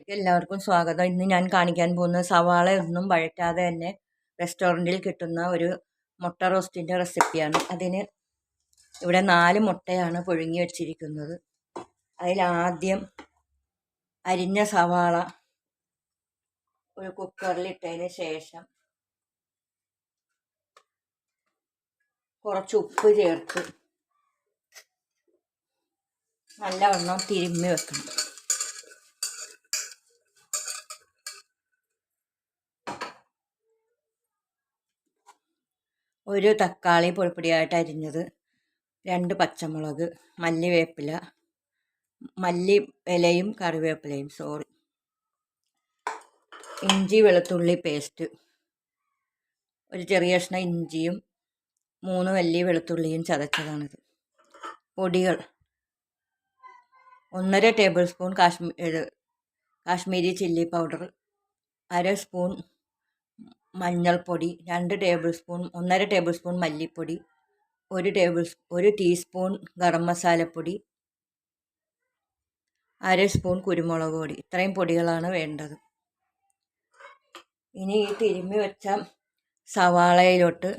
വീഡിയോയിലേക്ക് എല്ലാവർക്കും സ്വാഗതം. ഇന്ന് ഞാൻ കാണിക്കാൻ പോകുന്ന സവാള ഒന്നും വഴറ്റാതെ തന്നെ റെസ്റ്റോറൻറ്റിൽ കിട്ടുന്ന ഒരു മുട്ട റോസ്റ്റിൻ്റെ റെസിപ്പിയാണ്. അതിന് ഇവിടെ 4 മുട്ടയാണ് പുഴുങ്ങി വച്ചിരിക്കുന്നത്. അതിലാദ്യം അരിഞ്ഞ സവാള ഒരു കുക്കറിലിട്ടതിന് ശേഷം കുറച്ച് ഉപ്പ് ചേർത്ത് നല്ലവണ്ണം തിരുമ്മി വെക്കണം. ഒരു തക്കാളി പൊടിപ്പൊടിയായിട്ട് അരിഞ്ഞത്, 2 പച്ചമുളക്, മല്ലിവേപ്പില, മല്ലി ഇലയും കറിവേപ്പിലയും ഇഞ്ചി വെളുത്തുള്ളി പേസ്റ്റ്, ഒരു ചെറിയ കഷ്ണം ഇഞ്ചിയും 3 വലിയ വെളുത്തുള്ളിയും ചതച്ചതാണിത്. പൊടികൾ 1.5 table spoon Kashmiri chilli powder, 1/2 spoon മഞ്ഞൾപ്പൊടി, 1 ടേബിൾ സ്പൂൺ മല്ലിപ്പൊടി, 1 ടീസ്പൂൺ ഗരം മസാലപ്പൊടി, 1/2 സ്പൂൺ കുരുമുളക് പൊടി. ഇത്രയും പൊടികളാണ് വേണ്ടത്. ഇനി ഈ തിരുമ്മി വെച്ച സവാളയിലോട്ട്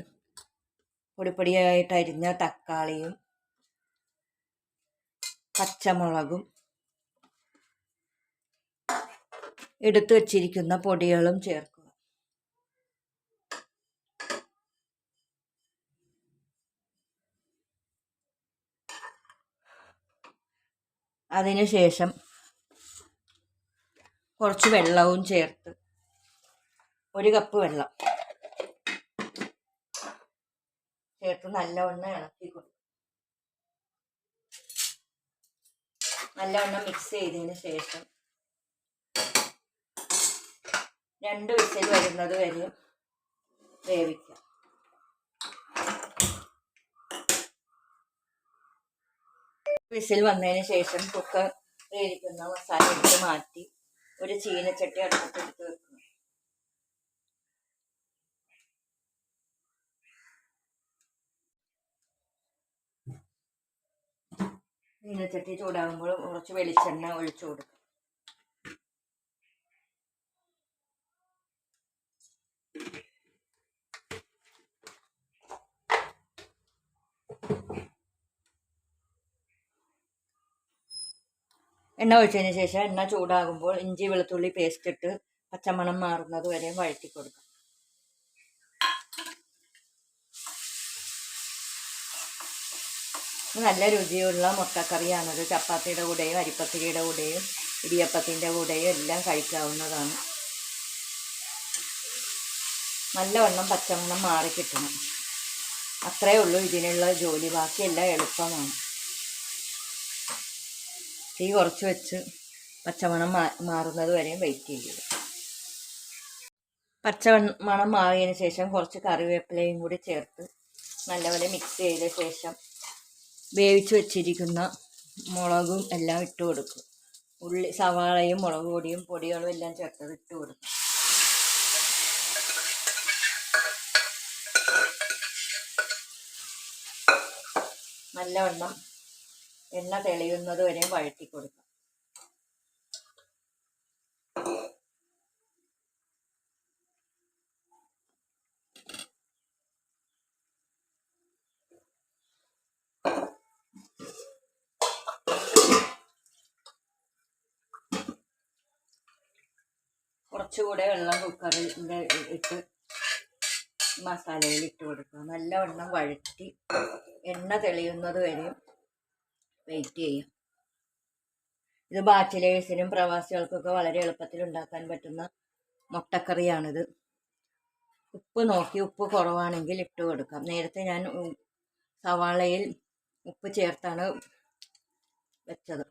പൊടിപ്പൊടിയായിട്ട് അരിഞ്ഞ തക്കാളിയും പച്ചമുളകും എടുത്തു വച്ചിരിക്കുന്ന പൊടികളും ചേർക്കുക. അതിനുശേഷം കുറച്ച് വെള്ളവും ചേർത്ത് 1 കപ്പ് വെള്ളം ചേർത്ത് നല്ലവണ്ണം ഇളക്കി കൊടുക്കും. നല്ലവണ്ണം മിക്സ് ചെയ്തതിന് ശേഷം 2 വിസിൽ വരുന്നത് വരെ വേവിക്കാം. വിസിൽ വന്നതിന് ശേഷം കുക്കറിലിരിക്കുന്ന മസാല എടുത്ത് മാറ്റി ഒരു ചീനച്ചട്ടി അടുപ്പത്തെടുത്ത് വെക്കുക. ചീനച്ചട്ടി ചൂടാകുമ്പോൾ കുറച്ച് വെളിച്ചെണ്ണ ഒഴിച്ചു കൊടുക്കുക. എണ്ണ ഒഴിച്ചതിന് ശേഷം എണ്ണ ചൂടാകുമ്പോൾ ഇഞ്ചി വെളുത്തുള്ളി പേസ്റ്റ് ഇട്ട് പച്ചമണം മാറുന്നത് വരെ വഴറ്റി കൊടുക്കാം. നല്ല രുചിയുള്ള മുട്ടക്കറിയാണത്. ചപ്പാത്തിയുടെ കൂടെയും അരിപ്പത്തിരിയുടെ കൂടെയും ഇടിയപ്പത്തിൻ്റെ കൂടെയും എല്ലാം കഴിക്കാവുന്നതാണ്. നല്ലവണ്ണം പച്ചമണം മാറി കിട്ടണം. അത്രയേ ഉള്ളൂ ഇതിനുള്ള ജോലി. ബാക്കിയെല്ലാം എളുപ്പമാണ്. തീ കുറച്ച് വെച്ച് പച്ചമണം മാറുന്നത് വരെയും വെയിറ്റ് ചെയ്യുക. പച്ചമണം മാറിയതിന് ശേഷം കുറച്ച് കറിവേപ്പിലയും കൂടി ചേർത്ത് നല്ലപോലെ മിക്സ് ചെയ്ത ശേഷം വേവിച്ച് വെച്ചിരിക്കുന്ന മുളകും എല്ലാം ഇട്ട് കൊടുക്കും. സവാളയും മുളക് പൊടികളും എല്ലാം ചേർത്തത് ഇട്ട് കൊടുക്കും. നല്ലവണ്ണം എണ്ണ തെളിയുന്നത് വരെ വഴറ്റി കൊടുക്കാം. കുറച്ചുകൂടെ വെള്ളം കുക്കറിൽ ഇട്ട് മസാലയിൽ ഇട്ട് കൊടുക്കുക. നല്ലവണ്ണം വഴറ്റി എണ്ണ തെളിയുന്നത് വരെ വെയിറ്റ് ചെയ്യാം. ഇത് ബാച്ചിലേഴ്സിനും പ്രവാസികൾക്കൊക്കെ വളരെ എളുപ്പത്തിൽ ഉണ്ടാക്കാൻ പറ്റുന്ന മുട്ടക്കറിയാണിത്. ഉപ്പ് നോക്കി ഉപ്പ് കുറവാണെങ്കിൽ ഇട്ട് കൊടുക്കാം. നേരത്തെ ഞാൻ സവാളയിൽ ഉപ്പ് ചേർത്താണ് വെച്ചത്.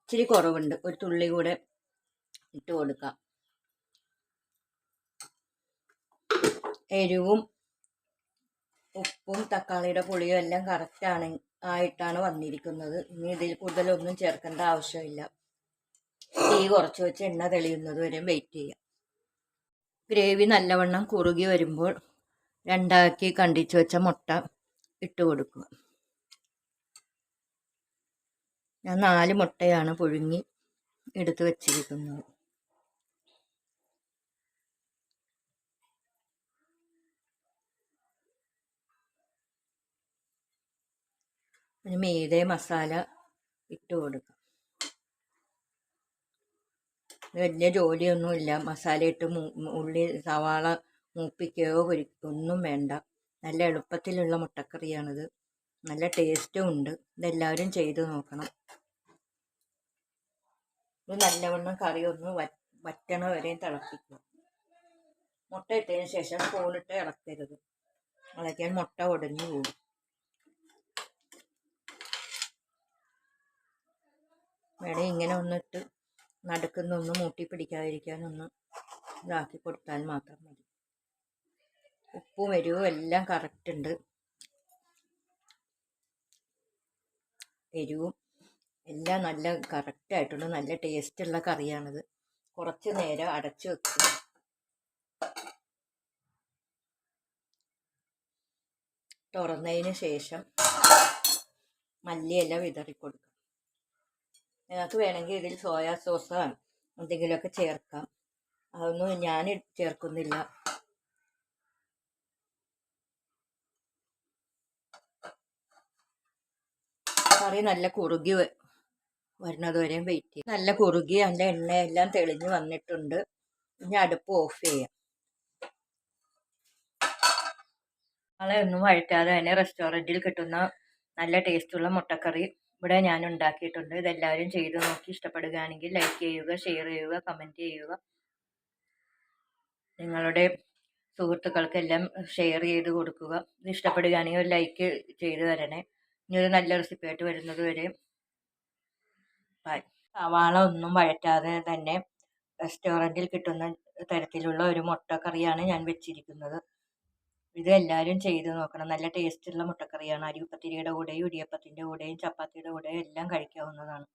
ഇച്ചിരി കുറവുണ്ട്, ഒരു തുള്ളി കൂടെ ഇട്ട് കൊടുക്കാം. എരിവും ഉപ്പും തക്കാളിയുടെ പുളിയും എല്ലാം കറക്റ്റ് ആയിട്ടാണ് വന്നിരിക്കുന്നത്. ഇനി ഇതിൽ കൂടുതലൊന്നും ചേർക്കേണ്ട ആവശ്യമില്ല. തീ കുറച്ച് വെച്ച് എണ്ണ തെളിയുന്നത് വരെ വെയിറ്റ് ചെയ്യാം. ഗ്രേവി നല്ലവണ്ണം കുറുകി വരുമ്പോൾ 2 കണ്ടിച്ച് വെച്ച മുട്ട ഇട്ട് കൊടുക്കുക. ഞാൻ 4 മുട്ടയാണ് പുഴുങ്ങി എടുത്ത് വെച്ചിരിക്കുന്നത്. അതിന് മീതെ മസാല ഇട്ട് കൊടുക്കാം. വലിയ ജോലിയൊന്നുമില്ല. മസാല ഇട്ട് ഉള്ളി സവാള മൂപ്പിക്കുകയോ ഒന്നും വേണ്ട. നല്ല എളുപ്പത്തിലുള്ള മുട്ടക്കറിയാണിത്. നല്ല ടേസ്റ്റും ഉണ്ട്. ഇതെല്ലാവരും ചെയ്ത് നോക്കണം. ഇത് നല്ലവണ്ണം കറി ഒന്ന് വറ്റണ വരെയും തിളപ്പിക്കുക. മുട്ട ഇട്ടതിന് ശേഷം സ്പൂണിട്ട് ഇളക്കരുത്, ഇളക്കിയാൽ മുട്ട ഉടഞ്ഞു പോകും. വേണേൽ ഇങ്ങനെ ഒന്നിട്ട് നടുക്കുന്നൊന്ന് മൂട്ടി പിടിക്കാതിരിക്കാനൊന്ന് ഇതാക്കി കൊടുത്താൽ മാത്രം മതി. ഉപ്പും എരിവും എല്ലാം കറക്റ്റ് ഉണ്ട്. എരിവും എല്ലാം നല്ല കറക്റ്റായിട്ടുണ്ട്. നല്ല ടേസ്റ്റുള്ള കറിയാണിത്. കുറച്ച് നേരം അടച്ചു വെക്കുക. തുറന്നതിന് ശേഷം മല്ലിയില വിതറിക്കൊടുക്കുക. നിങ്ങൾക്ക് വേണമെങ്കിൽ ഇതിൽ സോയാ സോസോ എന്തെങ്കിലുമൊക്കെ ചേർക്കാം. അതൊന്നും ഞാൻ ചേർക്കുന്നില്ല. കറി നല്ല കുറുകി വരുന്നത് വരെയും വെയിറ്റ് ചെയ്യും. നല്ല കുറുകി അതിൻ്റെ എണ്ണയെല്ലാം തെളിഞ്ഞ് വന്നിട്ടുണ്ട്. ഇനി അടുപ്പ് ഓഫ് ചെയ്യാം. ഒന്നും വഴറ്റാതെ തന്നെ റെസ്റ്റോറൻറ്റിൽ കിട്ടുന്ന നല്ല ടേസ്റ്റുള്ള മുട്ടക്കറി ഇവിടെ ഞാൻ ഉണ്ടാക്കിയിട്ടുണ്ട്. ഇതെല്ലാവരും ചെയ്ത് നോക്കി ഇഷ്ടപ്പെടുകയാണെങ്കിൽ ലൈക്ക് ചെയ്യുക, ഷെയർ ചെയ്യുക, കമൻറ്റ് ചെയ്യുക. നിങ്ങളുടെ സുഹൃത്തുക്കൾക്കെല്ലാം ഷെയർ ചെയ്ത് കൊടുക്കുക. ഇത് ഇഷ്ടപ്പെടുകയാണെങ്കിൽ ഒരു ലൈക്ക് ചെയ്ത് തരണേ. ഇനി ഒരു നല്ല റെസിപ്പിയായിട്ട് വരുന്നത് വരെ ബൈ. സവാള ഒന്നും വഴറ്റാതെ തന്നെ റെസ്റ്റോറൻറ്റിൽ കിട്ടുന്ന തരത്തിലുള്ള ഒരു മുട്ടക്കറിയാണ് ഞാൻ വെച്ചിരിക്കുന്നത്. ഇത് എല്ലാവരും ചെയ്ത് നോക്കണം. നല്ല ടേസ്റ്റുള്ള മുട്ടക്കറിയാണ്. അരിപ്പത്തിരിയുടെ കൂടെയും ഇടിയപ്പത്തിൻ്റെ കൂടെയും ചപ്പാത്തിയുടെ കൂടെയും എല്ലാം കഴിക്കാവുന്നതാണ്.